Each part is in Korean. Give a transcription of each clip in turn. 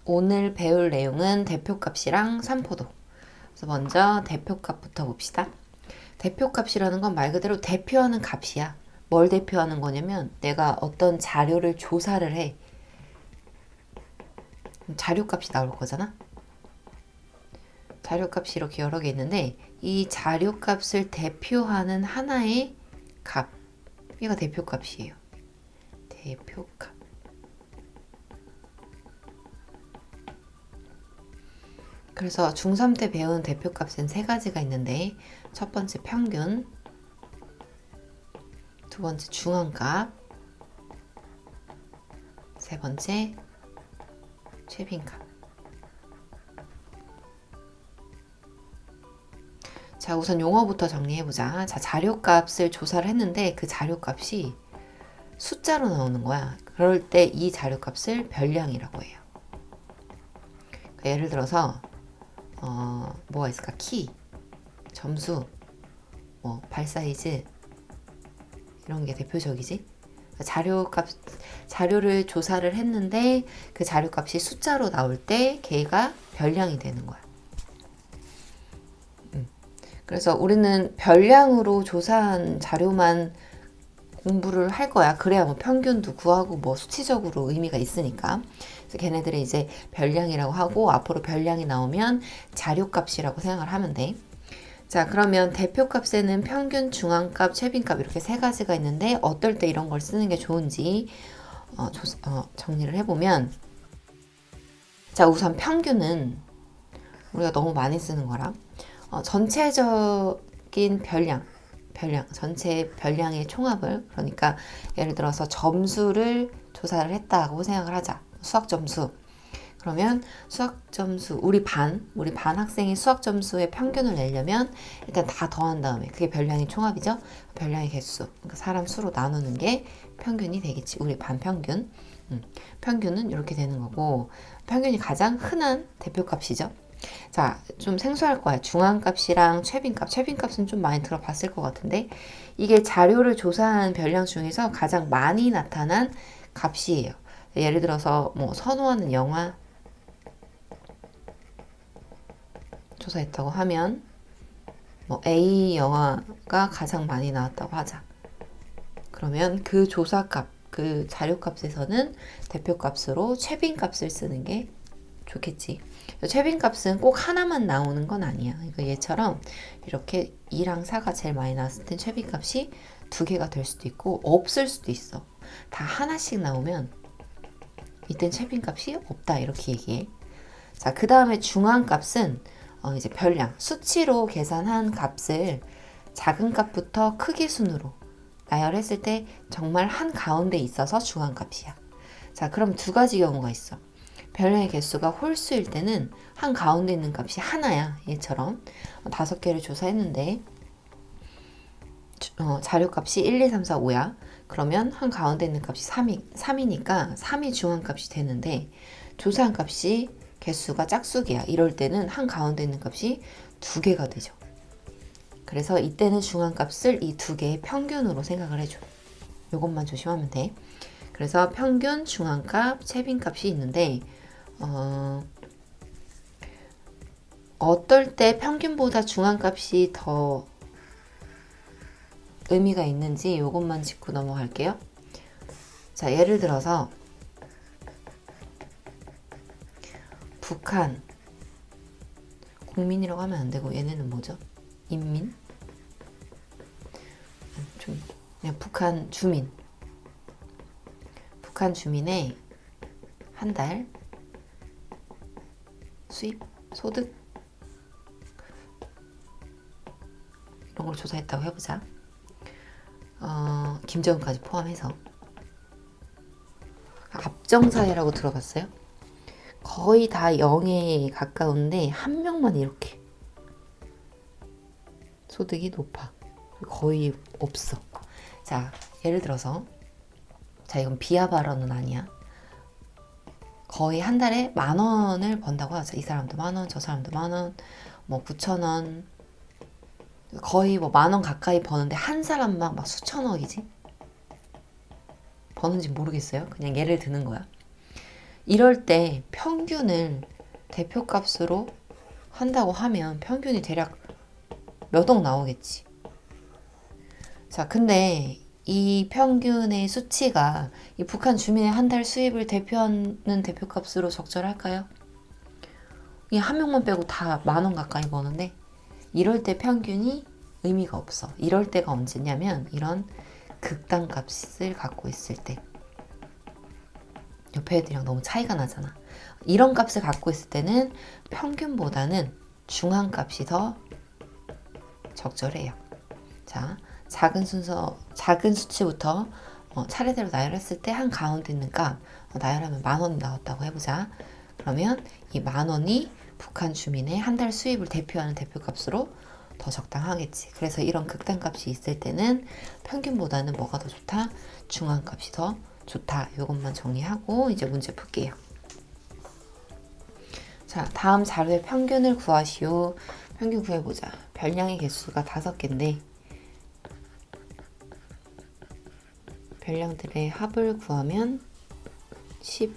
오늘 배울 내용은 대표값이랑 산포도. 그래서 먼저 대표값부터 봅시다. 대표값이라는 건 말 그대로 대표하는 값이야. 뭘 대표하는 거냐면 내가 어떤 자료를 조사를 해. 자료값이 나올 거잖아. 자료값이 이렇게 여러 개 있는데 이 자료값을 대표하는 하나의 값. 얘가 대표값이에요. 대표값. 그래서 중3 때 배운 대표값은 세 가지가 있는데 첫 번째 평균, 두 번째 중앙값, 세 번째 최빈값. 자, 우선 용어부터 정리해보자. 자, 자료값을 조사를 했는데 그 자료값이 숫자로 나오는 거야. 그럴 때 이 자료값을 별량이라고 해요. 그러니까 예를 들어서 뭐가 있을까? 키, 점수, 발 사이즈 이런 게 대표적이지. 자료를 조사를 했는데 그 자료값이 숫자로 나올 때 걔가 별량이 되는 거야. 그래서 우리는 별량으로 조사한 자료만 공부를 할 거야. 그래야 뭐 평균도 구하고 뭐 수치적으로 의미가 있으니까. 그래서 걔네들이 이제 별량이라고 하고 앞으로 별량이 나오면 자료값이라고 생각을 하면 돼. 자, 그러면 대표값에는 평균, 중앙값, 최빈값 이렇게 세 가지가 있는데 어떨 때 이런 걸 쓰는 게 좋은지 정리를 해보면, 자, 우선 평균은 우리가 너무 많이 쓰는 거라 전체적인 별량, 전체 별량의 총합을, 그러니까 예를 들어서 점수를 조사를 했다고 생각을 하자. 수학 점수. 그러면 수학 점수, 우리 반 학생이 수학 점수의 평균을 내려면 일단 다 더한 다음에 그게 별량의 총합이죠. 별량의 개수, 그러니까 사람 수로 나누는 게 평균이 되겠지. 우리 반 평균. 평균은 이렇게 되는 거고, 평균이 가장 흔한 대표값이죠. 자, 좀 생소할 거야. 중앙값이랑 최빈값. 최빈값은 좀 많이 들어봤을 것 같은데 이게 자료를 조사한 별량 중에서 가장 많이 나타난 값이에요. 예를 들어서 뭐 선호하는 영화 조사했다고 하면 뭐 A 영화가 가장 많이 나왔다고 하자. 그러면 그 조사값, 그 자료값에서는 대표값으로 최빈값을 쓰는 게 좋겠지. 최빈값은 꼭 하나만 나오는 건 아니야. 그러니까 얘처럼 이렇게 2랑 4가 제일 많이 나왔을 땐 최빈값이 두 개가 될 수도 있고 없을 수도 있어. 다 하나씩 나오면 이땐 최빈값이 없다 이렇게 얘기해. 자, 그 다음에 중앙값은 이제 별량, 수치로 계산한 값을 작은 값부터 크기 순으로 나열했을 때 정말 한 가운데 있어서 중앙값이야. 자, 그럼 두 가지 경우가 있어. 별량의 개수가 홀수일 때는 한 가운데 있는 값이 하나야. 얘처럼 5개를 조사했는데 자료값이 1, 2, 3, 4, 5야. 그러면 한 가운데 있는 값이 3이니까 3이 중앙값이 되는데 조사한 값이 개수가 짝수개야. 이럴 때는 한 가운데 있는 값이 2개가 되죠. 그래서 이때는 중앙값을 이 두 개의 평균으로 생각을 해줘. 이것만 조심하면 돼. 그래서 평균, 중앙값, 최빈값이 있는데 어떨 때 평균보다 중앙값이 더 의미가 있는지 이것만 짚고 넘어갈게요. 자, 예를 들어서 북한 국민이라고 하면 안 되고 얘네는 뭐죠? 인민? 좀 그냥 북한 주민. 북한 주민의 한 달 수입, 소득 이런 걸 조사했다고 해보자. 김정은까지 포함해서. 압정사회라고 들어봤어요? 거의 다 0에 가까운데 한 명만 이렇게 소득이 높아. 거의 없어. 자, 예를 들어서, 자, 이건 비하 발언은 아니야. 거의 한 달에 10,000원을 번다고 하자. 이 사람도 10,000원, 저 사람도 10,000원, 뭐 9,000원, 거의 뭐 10,000원 가까이 버는데 한 사람만 막 수천억이지? 버는지 모르겠어요. 그냥 예를 드는 거야. 이럴 때 평균을 대표값으로 한다고 하면 평균이 대략 몇 억 나오겠지. 자, 근데 이 평균의 수치가 이 북한 주민의 한 달 수입을 대표하는 대표값으로 적절할까요? 이 한 명만 빼고 다 10,000원 가까이 버는데 이럴 때 평균이 의미가 없어. 이럴 때가 언제냐면 이런 극단값을 갖고 있을 때. 옆에 애들이랑 너무 차이가 나잖아. 이런 값을 갖고 있을 때는 평균보다는 중앙값이 더 적절해요. 자, 작은 수치부터 차례대로 나열했을 때 한 가운데 있는 값, 나열하면 10,000원이 나왔다고 해보자. 그러면 이 10,000원이 북한 주민의 한 달 수입을 대표하는 대표값으로 더 적당하겠지. 그래서 이런 극단값이 있을 때는 평균보다는 뭐가 더 좋다? 중앙값이 더 좋다. 이것만 정리하고 이제 문제 풀게요. 자, 다음 자료의 평균을 구하시오. 평균 구해보자. 별량의 개수가 5개인데 별량들의 합을 구하면 10,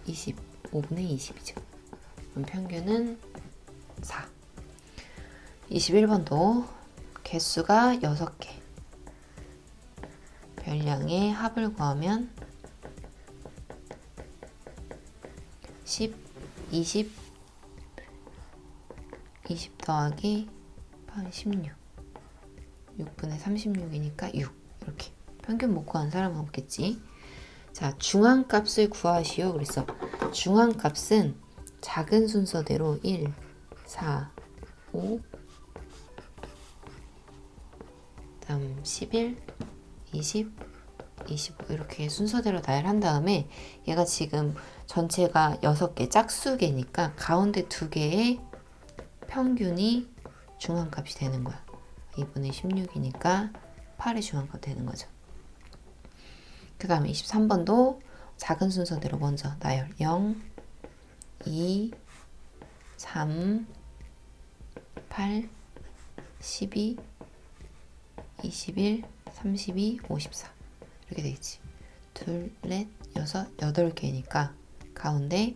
20, 5분의 20이죠. 그럼 평균은 4. 21번도 개수가 6개. 별량의 합을 구하면 10, 20, 20 더하기 16. 6분의 36이니까 6. 이렇게. 평균 못 구한 사람은 없겠지. 자, 중앙값을 구하시오. 그래서 중앙값은 작은 순서대로 1, 4, 5, 다음 11, 20, 25 이렇게 순서대로 나열한 다음에 얘가 지금 전체가 6개 짝수개니까 가운데 2개의 평균이 중앙값이 되는 거야. 2분의 16이니까 8의 중앙값 되는 거죠. 그 다음에 23번도 작은 순서대로 먼저 나열 0, 2, 3, 8, 12, 21, 32, 54 이렇게 되겠지. 둘, 넷, 여섯, 8개니까 가운데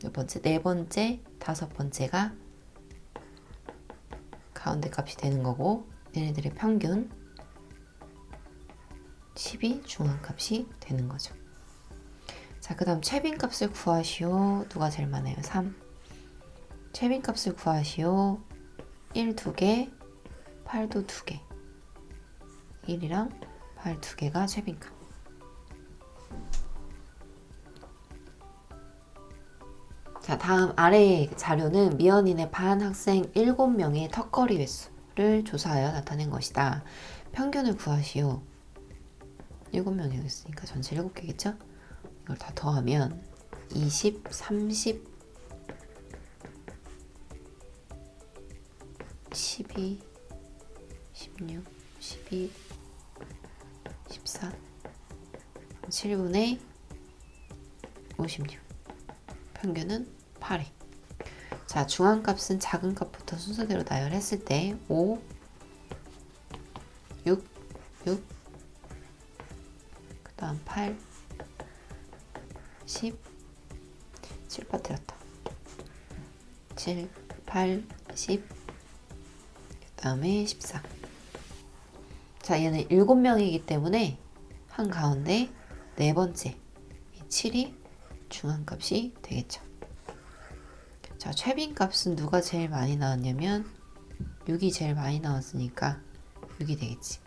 몇 번째? 네 번째, 5번째가 가운데 값이 되는 거고 얘네들의 평균 10이 중앙값이 되는 거죠. 자, 그 다음 최빈값을 구하시오. 누가 제일 많아요? 3. 최빈값을 구하시오. 1 2개, 8도 2개. 1이랑 8 2개가 최빈값. 자, 다음 아래 자료는 미연인의 반 학생 7명의 턱걸이 횟수를 조사하여 나타낸 것이다. 평균을 구하시오. 7명이 있으니까 전체 7개겠죠? 이걸 다 더하면 20, 30, 12, 16, 12, 14, 7분의 56. 평균은 8회. 자, 중앙값은 작은 값부터 순서대로 나열했을 때 5, 6, 6, 그 다음 8, 10, 7 빠뜨렸다. 7, 8, 10, 그 다음에 14. 자, 얘는 7명이기 때문에 한가운데 네 번째 이 7이 중앙값이 되겠죠. 자, 최빈값은 누가 제일 많이 나왔냐면 6이 제일 많이 나왔으니까 6이 되겠지.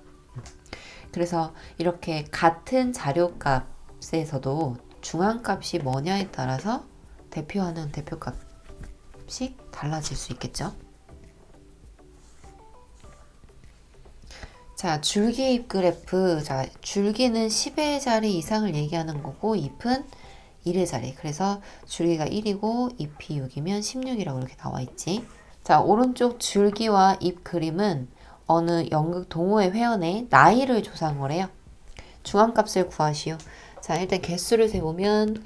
그래서 이렇게 같은 자료값에서도 중앙값이 뭐냐에 따라서 대표하는 대표값이 달라질 수 있겠죠. 자, 줄기입 그래프. 자, 줄기는 10의 자리 이상을 얘기하는 거고 잎은 1의 자리. 그래서 줄기가 1이고 잎이 6이면 16이라고 이렇게 나와 있지. 자, 오른쪽 줄기와 잎 그림은 어느 연극 동호회 회원의 나이를 조사한 거래요. 중앙값을 구하시오. 자, 일단 개수를 세보면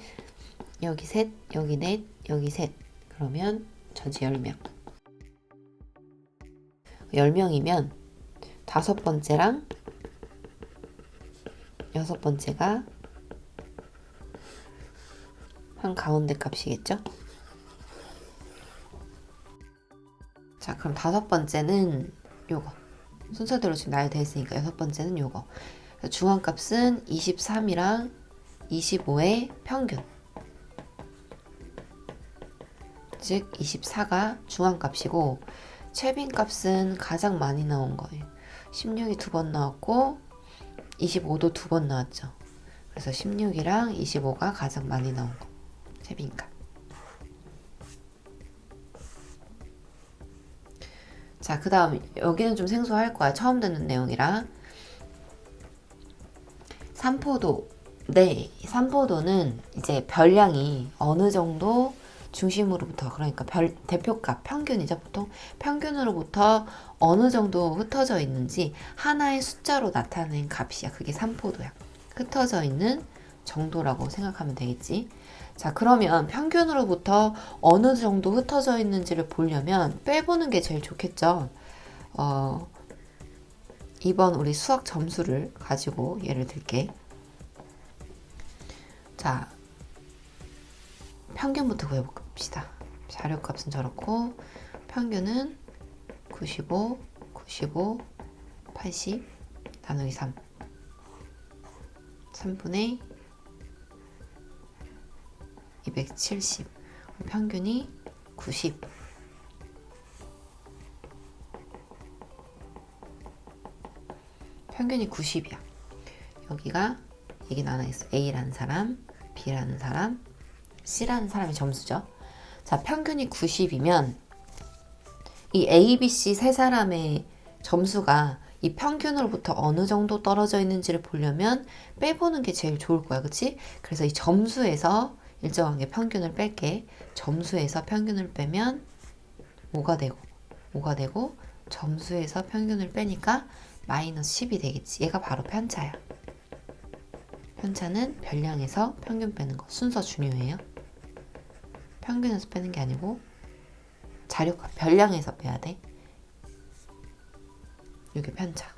여기 셋, 여기 넷, 여기 셋. 그러면 전체 10명. 10명이면 5번째랑 6번째가 한 가운데 값이겠죠? 자, 그럼 다섯 번째는 요거. 순서대로 지금 나열되어 있으니까 여섯 번째는 요거. 중앙값은 23이랑 25의 평균. 즉 24가 중앙값이고 최빈값은 가장 많이 나온 거예요. 16이 두 번 나왔고 25도 두 번 나왔죠. 그래서 16이랑 25가 가장 많이 나온 거. 최빈값. 자, 그 다음 여기는 좀 생소할 거야. 처음 듣는 내용이라. 산포도. 네, 산포도는 이제 별량이 어느 정도 중심으로부터, 그러니까 대표값, 평균이죠. 보통 평균으로부터 어느 정도 흩어져 있는지 하나의 숫자로 나타낸 값이야. 그게 산포도야. 흩어져 있는 정도라고 생각하면 되겠지. 자, 그러면 평균으로부터 어느 정도 흩어져 있는지를 보려면 빼보는 게 제일 좋겠죠. 이번 우리 수학 점수를 가지고 예를 들게. 자, 평균부터 구해봅시다. 자료값은 저렇고 평균은 95, 95, 80 나누기 3 3분의 270 평균이 90. 평균이 90이야. 여기가 이게 나눠 있어. A라는 사람, B라는 사람, C라는 사람의 점수죠. 자, 평균이 90이면 이 A, B, C 세 사람의 점수가 이 평균으로부터 어느 정도 떨어져 있는지를 보려면 빼보는 게 제일 좋을 거야. 그치? 그래서 이 점수에서 일정하게 평균을 뺄게. 점수에서 평균을 빼면 5가 되고 점수에서 평균을 빼니까 마이너스 10이 되겠지. 얘가 바로 편차야. 편차는 별량에서 평균 빼는 거. 순서 중요해요. 평균에서 빼는 게 아니고 자료값 별량에서 빼야 돼. 이게 편차.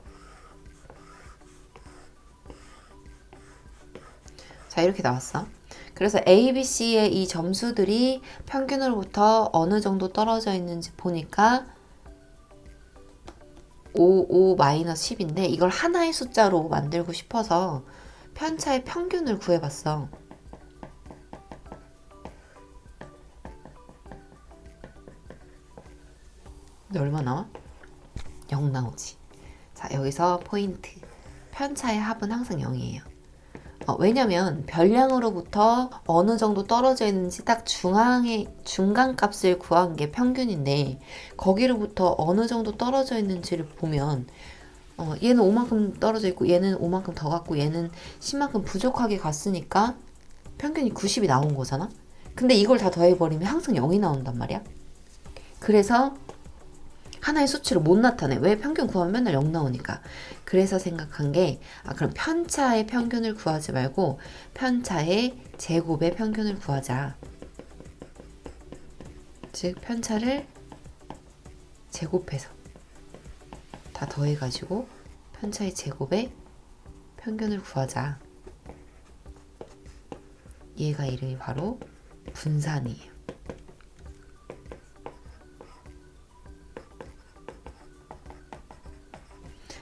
자, 이렇게 나왔어. 그래서 A, B, C의 이 점수들이 평균으로부터 어느 정도 떨어져 있는지 보니까 5-10인데 이걸 하나의 숫자로 만들고 싶어서 편차의 평균을 구해봤어. 근데 얼마 나와? 0 나오지. 자, 여기서 포인트. 편차의 합은 항상 0이에요. 왜냐면 별량으로부터 어느 정도 떨어져 있는지 딱 중앙의 중간값을 구한 게 평균인데 거기로부터 어느 정도 떨어져 있는지를 보면 얘는 5만큼 떨어져 있고 얘는 5만큼 더 갔고 얘는 10만큼 부족하게 갔으니까 평균이 90이 나온 거잖아. 근데 이걸 다 더해버리면 항상 0이 나온단 말이야. 그래서 하나의 수치로 못 나타내. 왜? 평균 구하면 맨날 0 나오니까. 그래서 생각한 게 그럼 편차의 평균을 구하지 말고 편차의 제곱의 평균을 구하자. 즉 편차를 제곱해서 다 더해가지고 편차의 제곱의 평균을 구하자. 얘가 이름이 바로 분산이에요.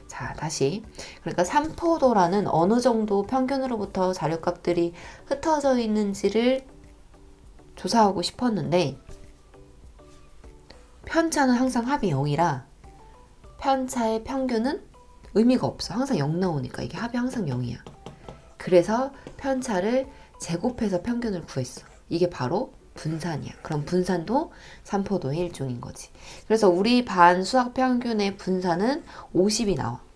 자, 다시. 그러니까 산포도라는 어느 정도 평균으로부터 자료값들이 흩어져 있는지를 조사하고 싶었는데 편차는 항상 합이 0이라 편차의 평균은 의미가 없어. 항상 0 나오니까 이게 합이 항상 0이야. 그래서 편차를 제곱해서 평균을 구했어. 이게 바로 분산이야. 그럼 분산도 산포도의 일종인 거지. 그래서 우리 반 수학 평균의 분산은 50이 나와.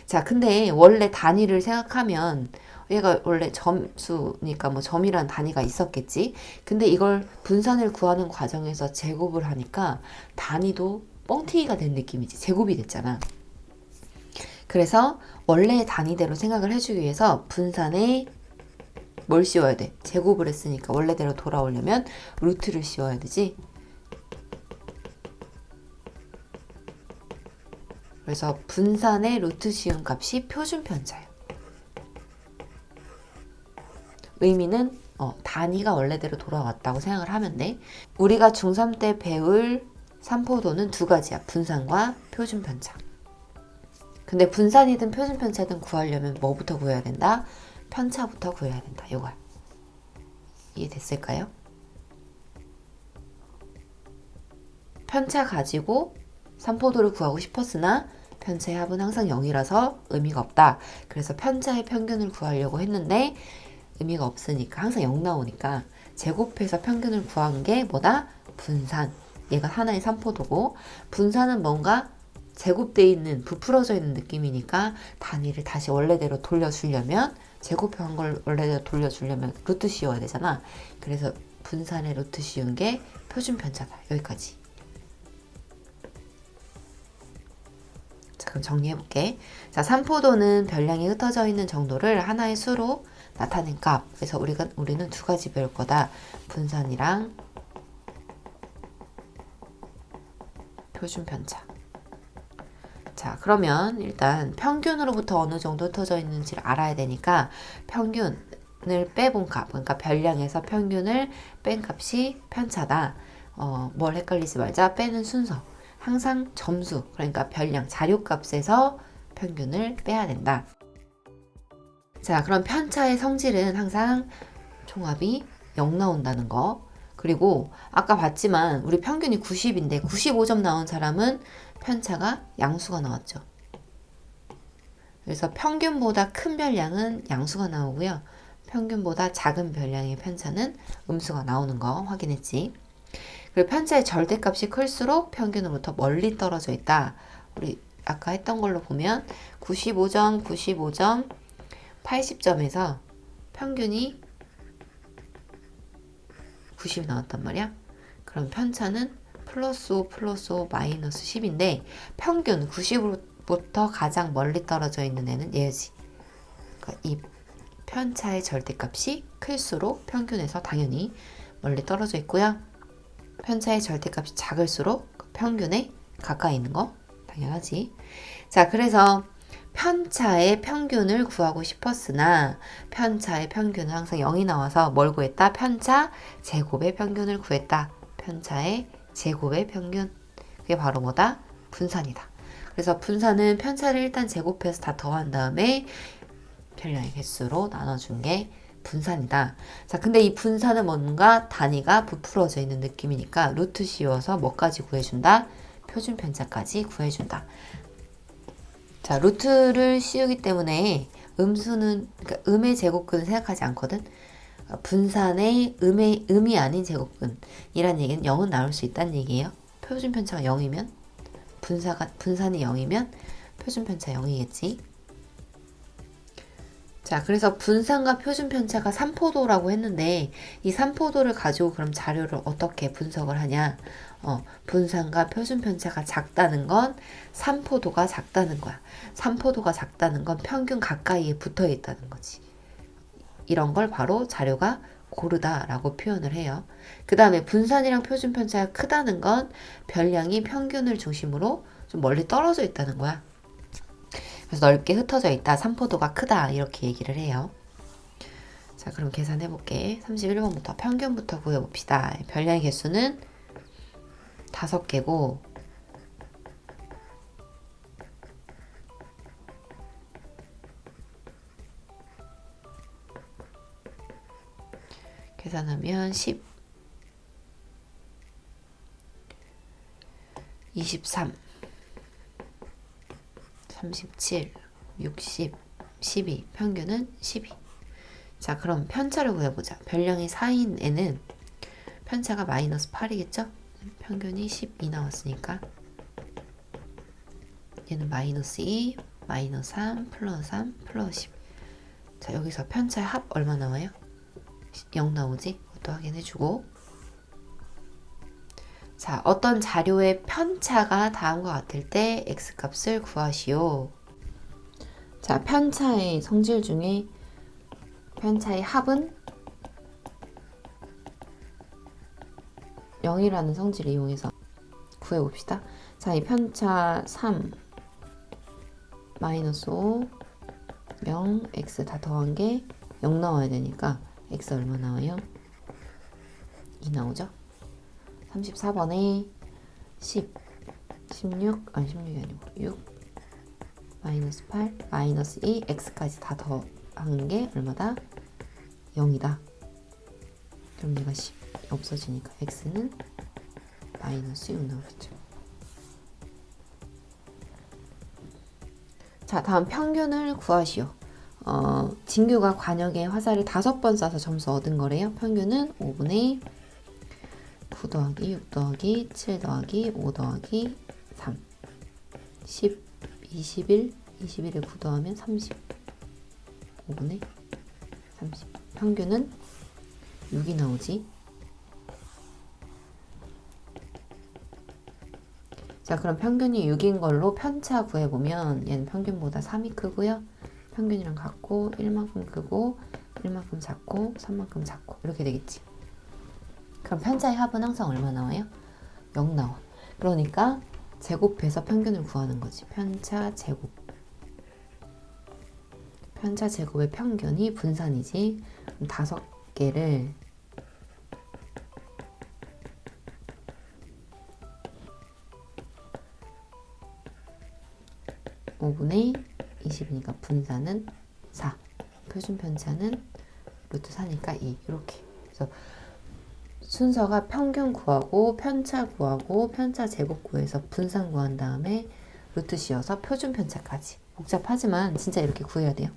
자, 근데 원래 단위를 생각하면 얘가 원래 점수니까 뭐 점이란 단위가 있었겠지. 근데 이걸 분산을 구하는 과정에서 제곱을 하니까 단위도 뻥튀기가 된 느낌이지. 제곱이 됐잖아. 그래서 원래 단위대로 생각을 해주기 위해서 분산에 뭘 씌워야 돼? 제곱을 했으니까 원래대로 돌아오려면 루트를 씌워야 되지. 그래서 분산의 루트 씌운 값이 표준 편차예요. 의미는 단위가 원래대로 돌아왔다고 생각을 하면 돼. 우리가 중3 때 배울 삼포도는 두 가지야. 분산과 표준 편차. 근데 분산이든 표준 편차든 구하려면 뭐부터 구해야 된다? 편차부터 구해야 된다. 요거야. 이해됐을까요? 편차 가지고 삼포도를 구하고 싶었으나 편차의 합은 항상 0이라서 의미가 없다. 그래서 편차의 평균을 구하려고 했는데 의미가 없으니까 항상 0 나오니까 제곱해서 평균을 구한 게 뭐다? 분산. 얘가 하나의 삼포도고 분산은 뭔가 제곱되어 있는 부풀어져 있는 느낌이니까 단위를 다시 원래대로 돌려주려면 제곱한 걸 원래대로 돌려주려면 루트 씌워야 되잖아. 그래서 분산의 루트 씌운 게 표준 편차다. 여기까지. 자, 그럼 정리해볼게. 자, 삼포도는 별량이 흩어져 있는 정도를 하나의 수로 나타낸 값. 그래서 우리는 두 가지 배울 거다. 분산이랑 표준 편차. 자, 그러면 일단 평균으로부터 어느 정도 흩어져 있는지를 알아야 되니까 평균을 빼본 값, 그러니까 별량에서 평균을 뺀 값이 편차다. 뭘 헷갈리지 말자. 빼는 순서. 항상 점수, 그러니까 별량, 자료값에서 평균을 빼야 된다. 자, 그럼 편차의 성질은 항상 총합이 0 나온다는 거. 그리고 아까 봤지만 우리 평균이 90인데 95점 나온 사람은 편차가 양수가 나왔죠. 그래서 평균보다 큰 별량은 양수가 나오고요. 평균보다 작은 별량의 편차는 음수가 나오는 거 확인했지. 그리고 편차의 절대값이 클수록 평균으로부터 멀리 떨어져 있다. 우리 아까 했던 걸로 보면 95점, 95점, 80점에서 평균이 90이 나왔단 말이야. 그럼 편차는 플러스 5, 플러스 5, 마이너스 10인데 평균 90으로부터 가장 멀리 떨어져 있는 애는 얘지. 그러니까 이 편차의 절대값이 클수록 평균에서 당연히 멀리 떨어져 있고요. 편차의 절대값이 작을수록 평균에 가까이 있는 거 당연하지. 자, 그래서 편차의 평균을 구하고 싶었으나 편차의 평균은 항상 0이 나와서 뭘 구했다? 편차 제곱의 평균을 구했다. 편차의 제곱의 평균. 그게 바로 뭐다? 분산이다. 그래서 분산은 편차를 일단 제곱해서 다 더한 다음에 별량의 개수로 나눠준 게 분산이다. 자, 근데 이 분산은 뭔가 단위가 부풀어져 있는 느낌이니까 루트 씌워서 뭐까지 구해준다? 표준 편차까지 구해준다. 자, 루트를 씌우기 때문에 음수는, 그러니까 음의 제곱근은 생각하지 않거든. 분산의 음이 아닌 제곱근이란 얘기는 0은 나올 수 있다는 얘기예요. 표준 편차가 0이면 분산이 0이면 표준 편차 0이겠지. 자, 그래서 분산과 표준 편차가 삼포도라고 했는데 이 삼포도를 가지고 그럼 자료를 어떻게 분석을 하냐? 분산과 표준 편차가 작다는 건 삼포도가 작다는 거야. 삼포도가 작다는 건 평균 가까이에 붙어 있다는 거지. 이런 걸 바로 자료가 고르다라고 표현을 해요. 그 다음에 분산이랑 표준 편차가 크다는 건 별량이 평균을 중심으로 좀 멀리 떨어져 있다는 거야. 그래서 넓게 흩어져 있다. 삼포도가 크다. 이렇게 얘기를 해요. 자, 그럼 계산해 볼게. 31번부터 평균부터 구해봅시다. 별량의 개수는 5개고 계산하면 10, 23, 37, 60, 12, 평균은 12. 자, 그럼 편차를 구해보자. 별량이 4인 애는 편차가 마이너스 8이겠죠? 평균이 12 나왔으니까 얘는 마이너스 2, 마이너스 3, 플러스 3, 플러스 10. 자, 여기서 편차의 합 얼마 나와요? 0 나오지? 그것도 확인해주고. 자, 어떤 자료의 편차가 다음과 같을 때 x값을 구하시오. 자, 편차의 성질 중에 편차의 합은 0이라는 성질을 이용해서 구해봅시다. 자, 이 편차 3, 마이너스 5, 0, x 다 더한 게 0 나와야 되니까 x 얼마 나와요? 2 나오죠? 34번에 10, 16, 아니 16이 아니고 6, 마이너스 8, 마이너스 2, x까지 다 더하는 게 얼마다? 0이다. 그럼 얘가 10 없어지니까 x는 마이너스 6 나오겠죠. 자, 다음 평균을 구하시오. 진규가 관역에 화살을 5번 쏴서 점수 얻은 거래요. 평균은 5분의 9 더하기 6 더하기 7 더하기 5 더하기 3 10, 21, 21에 9 더하면 30 5분의 30 평균은 6이 나오지. 자, 그럼 평균이 6인 걸로 편차 구해보면 얘는 평균보다 3이 크고요. 평균이랑 같고 1만큼 크고 1만큼 작고 3만큼 작고 이렇게 되겠지. 그럼 편차의 합은 항상 얼마 나와요? 0 나와. 그러니까 제곱해서 평균을 구하는 거지. 편차 제곱. 편차 제곱의 평균이 분산이지. 그럼 5개를 5분의 20이니까 분산은 4. 표준 편차는 루트 4니까 2. 이렇게. 그래서 순서가 평균 구하고 편차 구하고 편차 제곱 구해서 분산 구한 다음에 루트 씌워서 표준 편차까지. 복잡하지만 진짜 이렇게 구해야 돼요.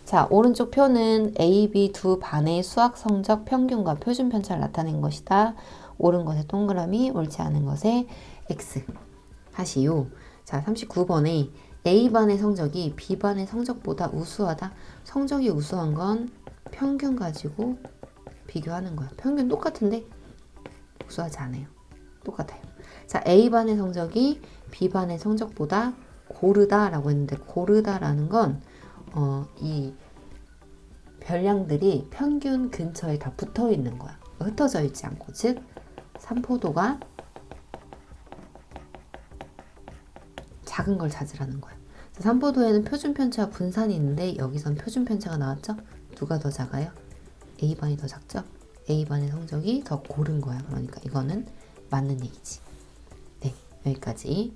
자, 오른쪽 표는 A, B 두 반의 수학 성적 평균과 표준 편차를 나타낸 것이다. 옳은 것에 동그라미, 옳지 않은 것에 X 하시오. 자, 39번에 A반의 성적이 B반의 성적보다 우수하다. 성적이 우수한 건 평균 가지고 비교하는 거야. 평균 똑같은데 우수하지 않아요. 똑같아요. 자, A반의 성적이 B반의 성적보다 고르다라고 했는데 고르다라는 건 이 별량들이 평균 근처에 다 붙어 있는 거야. 흩어져 있지 않고, 즉 산포도가 작은 걸 찾으라는 거야. 자, 산포도에는 표준 편차와 분산이 있는데 여기선 표준 편차가 나왔죠? 누가 더 작아요? A반이 더 작죠? A반의 성적이 더 고른 거야. 그러니까 이거는 맞는 얘기지. 네, 여기까지.